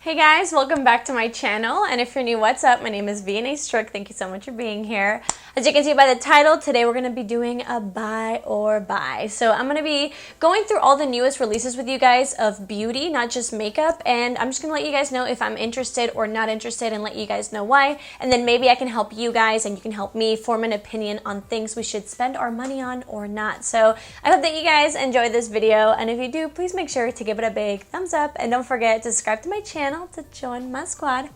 Hey guys, welcome back to my channel, and if you're new, what's up? My name is vianney.strick. Thank you so much for being here. As you can see by the title, today we're going to be doing a buy or buy. So I'm going to be going through all the newest releases with you guys of beauty, not just makeup, and I'm just going to let you guys know if I'm interested or not interested and let you guys know why, and then maybe I can help you guys and you can help me form an opinion on things we should spend our money on or not. So I hope that you guys enjoyed this video, and if you do, please make sure to give it a big thumbs up and don't forget to subscribe to my channel to join my squad.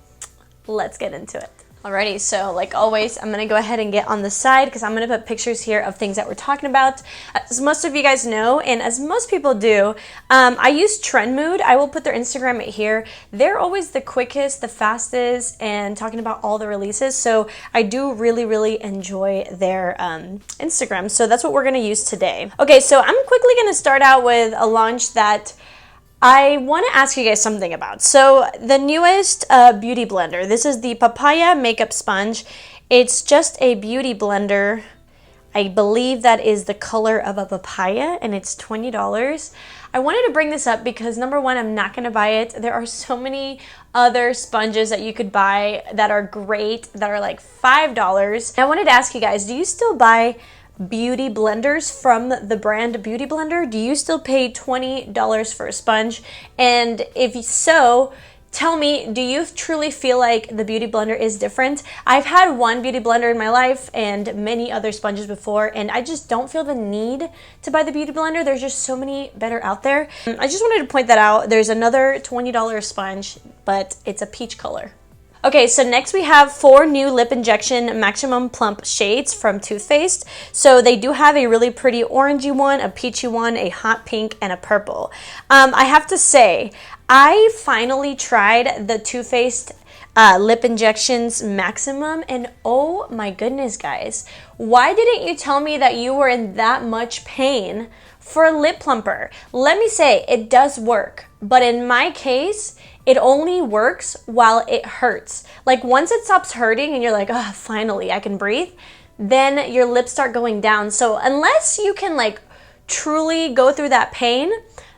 Let's get into it. Alrighty, so like always, I'm gonna go ahead and get on the side because I'm gonna put pictures here of things that we're talking about. As most of you guys know, and as most people do, I use Trend Mood. I will put their Instagram right here. They're always the quickest, the fastest, and talking about all the releases. So I do really enjoy their Instagram. So that's what we're gonna use today. Okay, so I'm quickly gonna start out with a launch that I want to ask you guys something about. So the newest beauty blender, this is the Papaya makeup sponge. It's just a beauty blender. I believe that is the color of a papaya, and it's $20. I wanted to bring this up because number one, I'm not going to buy it. There are so many other sponges that you could buy that are great, that are like $5. I wanted to ask you guys, do you still buy beauty blenders from the brand Beauty Blender? Do you still pay $20 for a sponge? And if so, tell me, do you truly feel like the Beauty Blender is different? I've had one beauty blender in my life and many other sponges before, and I just don't feel the need to buy the Beauty Blender. There's just so many better out there. I just wanted to point that out. There's another $20 sponge, but it's a peach color. Okay, so next we have 4 new lip injection maximum plump shades from Toothpaste. So they do have a really pretty orangey one, a peachy one, a hot pink, and a purple. I have to say, I finally tried the Toothpaste lip injections maximum, and oh my goodness guys, why didn't you tell me that you were in that much pain for a lip plumper? Let me say, it does work, but in my case, it only works while it hurts. Like once it stops hurting and you're like, oh, finally I can breathe, then your lips start going down. So unless you can like truly go through that pain,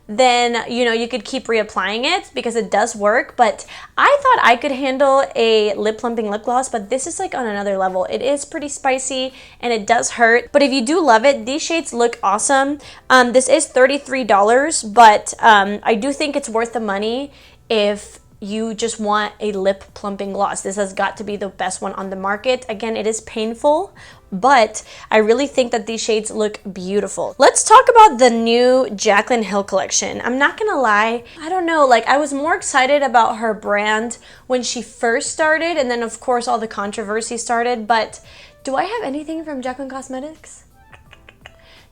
then you could keep reapplying it because it does work. But I thought I could handle a lip plumping lip gloss, but this is like on another level. It is pretty spicy and it does hurt, but if you do love it, these shades look awesome. This is $33, but I do think it's worth the money if you just want a lip plumping gloss. This has got to be the best one on the market. Again, it is painful, but I really think that these shades look beautiful. Let's talk about the new Jaclyn Hill collection. I'm not gonna lie, I don't know, like I was more excited about her brand when she first started, and then of course all the controversy started, but do I have anything from Jaclyn Cosmetics?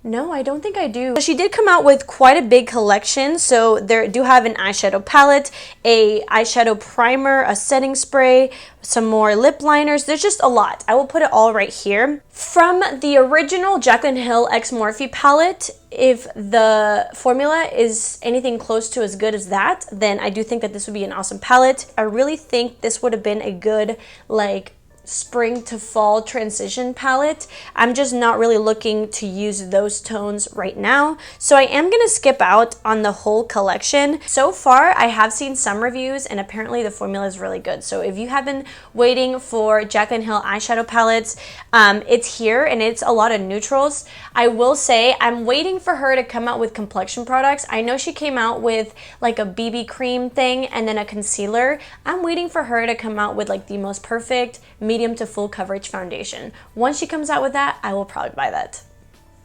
No, I don't think I do. She did come out with quite a big collection. So they do have an eyeshadow palette, a eyeshadow primer, a setting spray, some more lip liners. There's just a lot. I will put it all right here. From the original Jaclyn Hill x Morphe palette, if the formula is anything close to as good as that, then I do think that this would be an awesome palette. I really think this would have been a good like spring to fall transition palette. I'm just not really looking to use those tones right now, so I am gonna skip out on the whole collection. So far I have seen some reviews and apparently the formula is really good. So if you have been waiting for Jaclyn Hill eyeshadow palettes, it's here and it's a lot of neutrals. I will say I'm waiting for her to come out with complexion products. I know she came out with like a BB cream thing and then a concealer. I'm waiting for her to come out with like the most perfect medium to full coverage foundation. Once she comes out with that, I will probably buy that.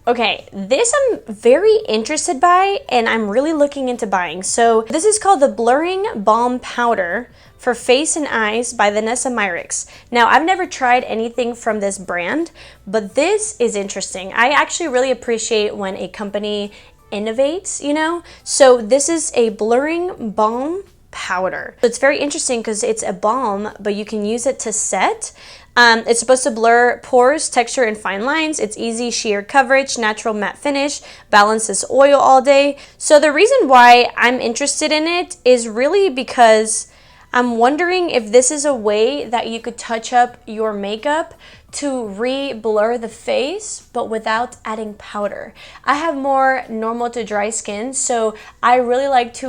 Okay, this I'm very interested by and I'm really looking into buying. So this is called the Blurring Balm Powder for Face and Eyes by Vanessa Myricks. Now I've never tried anything from this brand, but this is interesting. I actually really appreciate when a company innovates, So this is a blurring balm powder. So it's very interesting because it's a balm, but you can use it to set. It's supposed to blur pores, texture, and fine lines. It's easy sheer coverage, natural matte finish, balances oil all day. So the reason why I'm interested in it is really because I'm wondering if this is a way that you could touch up your makeup to re-blur the face, but without adding powder. I have more normal to dry skin, so I really like to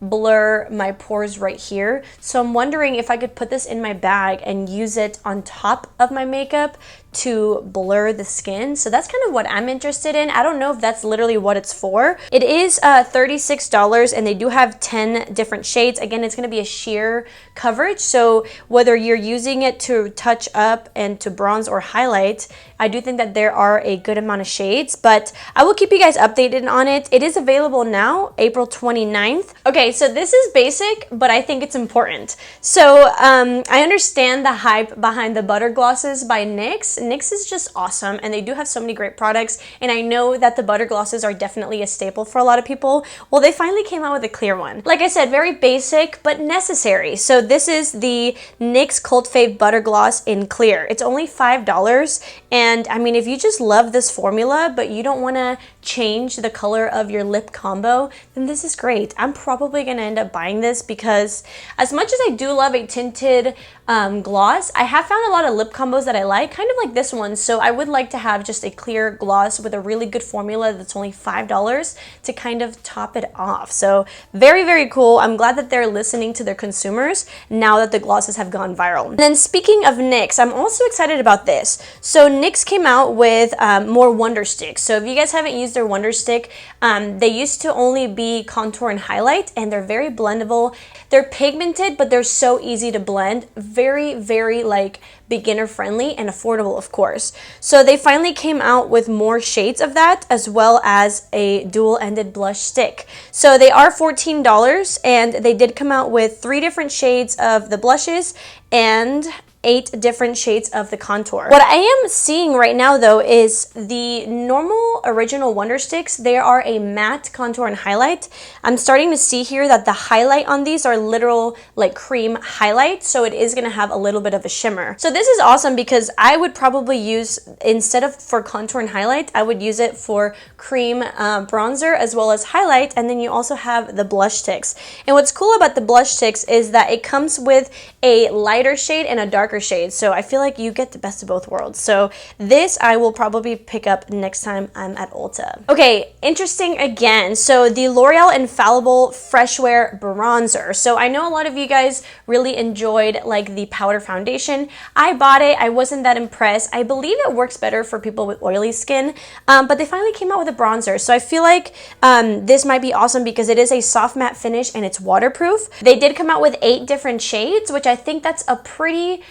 blur my pores right here. So I'm wondering if I could put this in my bag and use it on top of my makeup to blur the skin. So that's kind of what I'm interested in. I don't know if that's literally what it's for. It is $36 and they do have 10 different shades. Again, it's going to be a sheer coverage. So whether you're using it to touch up and to bronze or highlight, I do think that there are a good amount of shades, but I will keep you guys updated on it. It is available now, April 29th. Okay, so this is basic, but I think it's important. So I understand the hype behind the butter glosses by NYX. NYX is just awesome, and they do have so many great products, and I know that the butter glosses are definitely a staple for a lot of people. Well, they finally came out with a clear one. Like I said, very basic, but necessary. So this is the NYX Cult Fave Butter Gloss in clear. It's only $5, and I mean, if you just love this formula, but you don't want to change the color of your lip combo, then this is great. I'm probably going to end up buying this because as much as I do love a tinted gloss, I have found a lot of lip combos that I like, kind of like this one. So I would like to have just a clear gloss with a really good formula that's only $5 to kind of top it off. So very, very cool. I'm glad that they're listening to their consumers now that the glosses have gone viral. And then speaking of NYX, I'm also excited about this. So NYX came out with more Wonder Sticks. So if you guys haven't used their Wonder Stick, they used to only be contour and highlight, and they're very blendable. They're pigmented, but they're so easy to blend. Very, very like beginner friendly and affordable, of course. So they finally came out with more shades of that, as well as a dual-ended blush stick. So they are $14, and they did come out with 3 different shades of the blushes and 8 different shades of the contour. What I am seeing right now though is the normal original Wonder Sticks, they are a matte contour and highlight. I'm starting to see here that the highlight on these are literal like cream highlight, so it is gonna have a little bit of a shimmer. So this is awesome because I would probably use, instead of for contour and highlight, I would use it for cream bronzer as well as highlight, and then you also have the blush sticks. And what's cool about the blush sticks is that it comes with a lighter shade and a darker shades, so I feel like you get the best of both worlds. So this I will probably pick up next time I'm at Ulta. Okay, interesting again. So the L'Oreal Infallible Freshware Bronzer. So I know a lot of you guys really enjoyed like the powder foundation. I bought it. I wasn't that impressed. I believe it works better for people with oily skin, but they finally came out with a bronzer. So I feel like this might be awesome because it is a soft matte finish and it's waterproof. They did come out with 8 different shades, which I think that's a pretty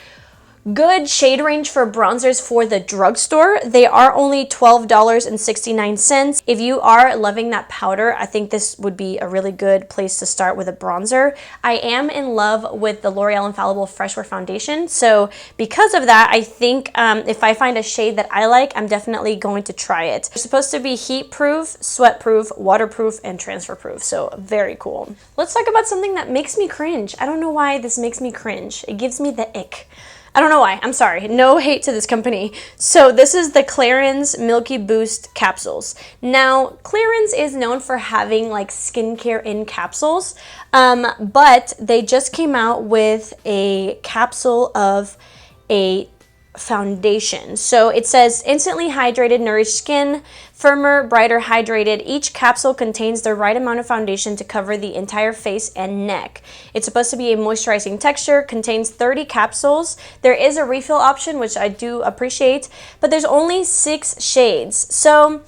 good shade range for bronzers for the drugstore. They are only $12.69. If you are loving that powder, I think this would be a really good place to start with a bronzer. I am in love with the L'Oreal Infallible Freshware Foundation, so because of that, I think if I find a shade that I like, I'm definitely going to try it. They're supposed to be heat proof, sweat proof, waterproof, and transfer proof, so very cool. Let's talk about something that makes me cringe. I don't know why this makes me cringe. It gives me the ick. I don't know why. I'm sorry. No hate to this company. So this is the Clarins Milky Boost capsules. Now, Clarins is known for having like skincare in capsules, but they just came out with a capsule of a foundation. So it says instantly hydrated, nourished skin, firmer, brighter, hydrated. Each capsule contains the right amount of foundation to cover the entire face and neck. It's supposed to be a moisturizing texture, contains 30 capsules. There is a refill option, which I do appreciate, but there's only 6 shades. So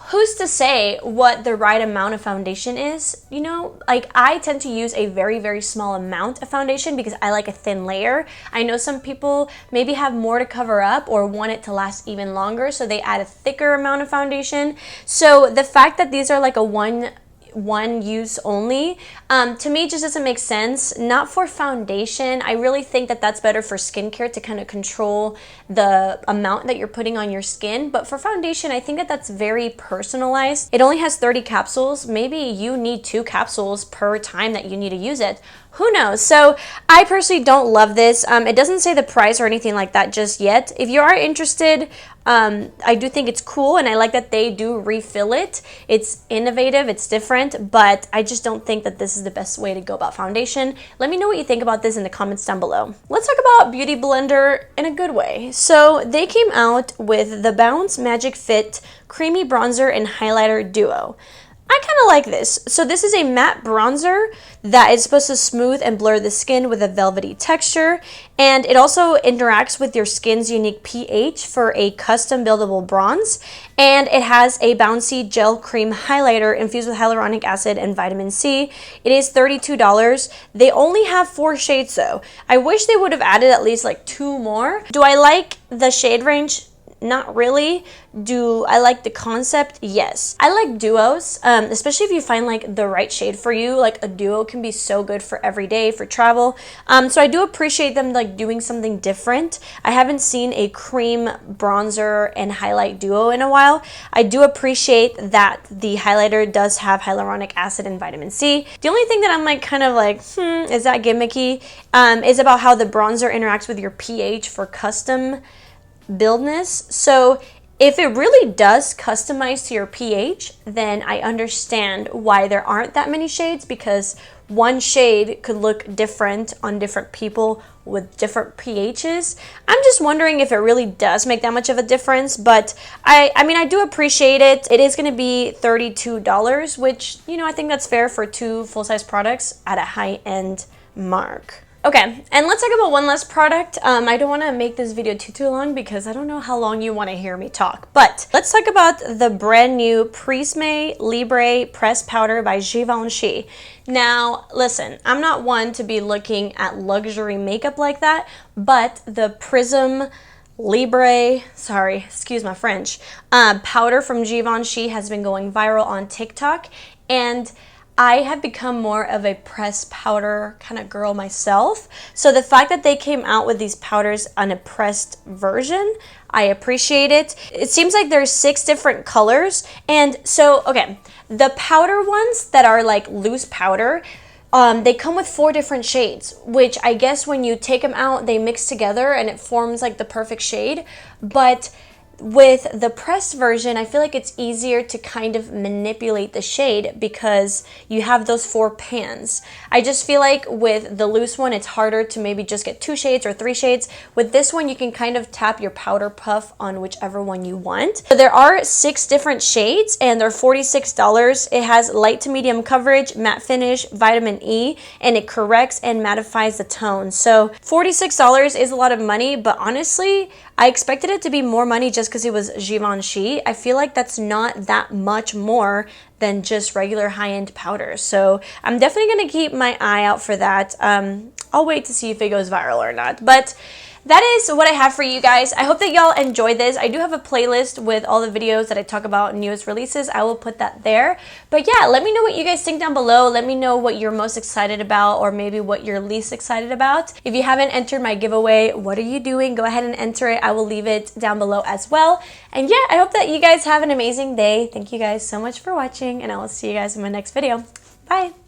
who's to say what the right amount of foundation is? You know, like I tend to use a very, very small amount of foundation because I like a thin layer. I know some people maybe have more to cover up or want it to last even longer, so they add a thicker amount of foundation. So the fact that these are like a one use only, to me just doesn't make sense. Not for foundation. I really think that that's better for skincare to kind of control the amount that you're putting on your skin, but for foundation I think that that's very personalized. It only has 30 capsules. Maybe you need 2 capsules per time that you need to use it. Who knows? So I personally don't love this. It doesn't say the price or anything like that just yet. If you are interested, I do think it's cool, and I like that they do refill it. It's innovative, it's different, but I just don't think that this is the best way to go about foundation. Let me know what you think about this in the comments down below. Let's talk about Beauty Blender in a good way. So they came out with the Bounce Magic Fit Creamy Bronzer and Highlighter Duo. I kind of like this. So this is a matte bronzer that is supposed to smooth and blur the skin with a velvety texture. And it also interacts with your skin's unique pH for a custom buildable bronze. And it has a bouncy gel cream highlighter infused with hyaluronic acid and vitamin C. It is $32. They only have 4 shades though. I wish they would have added at least like 2 more. Do I like the shade range? Not really. Do I like the concept? Yes. I like duos, especially if you find like the right shade for you. Like a duo can be so good for every day, for travel. So I do appreciate them like doing something different. I haven't seen a cream bronzer and highlight duo in a while. I do appreciate that the highlighter does have hyaluronic acid and vitamin C. The only thing that I'm like kind of like, is that gimmicky, is about how the bronzer interacts with your pH for custom buildness. So if it really does customize to your pH, then I understand why there aren't that many shades, because one shade could look different on different people with different pHs. I'm just wondering if it really does make that much of a difference, but I mean, I do appreciate it. It is going to be $32, which, you know, I think that's fair for 2 full-size products at a high-end mark. Okay, and let's talk about one last product. I don't want to make this video too long because I don't know how long you want to hear me talk, but let's talk about the brand new Prismey Libre Pressed Powder by Givenchy. Now, listen, I'm not one to be looking at luxury makeup like that, but the Libre, sorry, excuse my French, powder from Givenchy has been going viral on TikTok, and I have become more of a pressed powder kind of girl myself. So the fact that they came out with these powders on a pressed version, I appreciate it. It seems like there's 6 different colors. And so, okay, the powder ones that are like loose powder, they come with 4 different shades, which I guess when you take them out, they mix together and it forms like the perfect shade. But with the pressed version, I feel like it's easier to kind of manipulate the shade because you have those 4 pans. I just feel like with the loose one, it's harder to maybe just get 2 shades or 3 shades. With this one, you can kind of tap your powder puff on whichever one you want. So there are 6 different shades and they're $46. It has light to medium coverage, matte finish, vitamin E, and it corrects and mattifies the tone. So $46 is a lot of money, but honestly, I expected it to be more money just because it was Givenchy. I feel like that's not that much more than just regular high-end powder. So I'm definitely going to keep my eye out for that. I'll wait to see if it goes viral or not. But that is what I have for you guys. I hope that y'all enjoyed this. I do have a playlist with all the videos that I talk about newest releases. I will put that there. But yeah, let me know what you guys think down below. Let me know what you're most excited about or maybe what you're least excited about. If you haven't entered my giveaway, what are you doing? Go ahead and enter it. I will leave it down below as well. And yeah, I hope that you guys have an amazing day. Thank you guys so much for watching, and I will see you guys in my next video. Bye!